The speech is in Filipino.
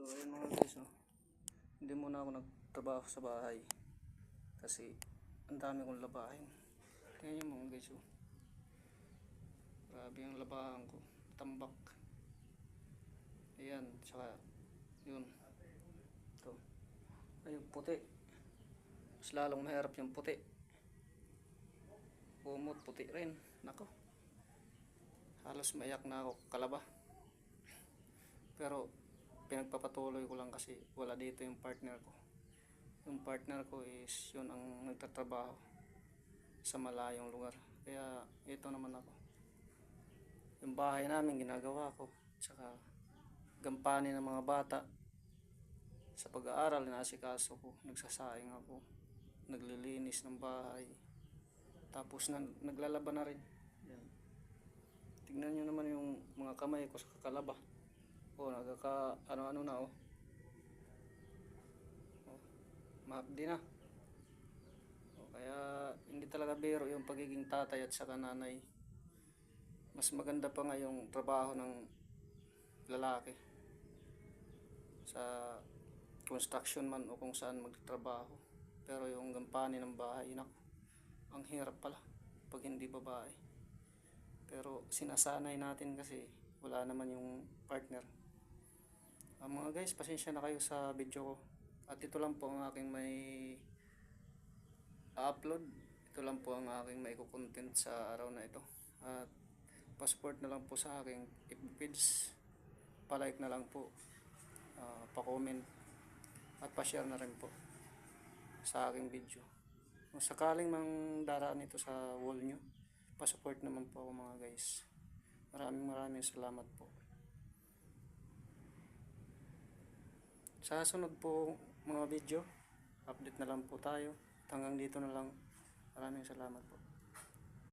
So ayun mga guys, no? Hindi muna ako nagtrabaho sa bahay kasi ang dami kong labahin. Tingnan nyo mga guys, oh. Grabe yung labahan ko, tambak. Ayan, tsaka yun, ito ay yung puti, mas lalong mahirap yung puti. Kumot puti rin, nako, halos maiyak na ako kalaba. Pero pinagpapatuloy ko lang kasi wala dito yung partner ko. Yung partner ko is yun ang nagtatrabaho sa malayong lugar, kaya ito naman ako. Yung bahay namin ginagawa ko, tsaka gampanin ng mga bata sa pag-aaral, inaasikaso ko, nagsasaing ako, naglilinis ng bahay, tapos naglalaba na rin. Yan. Tignan nyo naman yung mga kamay ko sa kakalaba. Nagkaka ano-ano na, mahapdi na. Kaya hindi talaga biro yung pagiging tatay at saka nanay. Mas maganda pa nga yung trabaho ng lalaki sa construction man o kung saan magtrabaho. Pero yung gampanin ng bahay, nako, ang hirap pala pag hindi babae. Pero sinasanay natin kasi wala naman yung partner. Mga guys, pasensya na kayo sa video ko. At ito lang po ang aking may upload. Ito lang po ang aking may content sa araw na ito. At pa-support na lang po sa aking FB page. Pa-like na lang po. Pa-comment. At pa-share na rin po sa aking video. Kung sakaling mang daraan ito sa wall nyo, pa-support naman po ako mga guys. Maraming salamat po. Sa sunod po mga video, update na lang po tayo. Hanggang dito na lang. Maraming salamat po.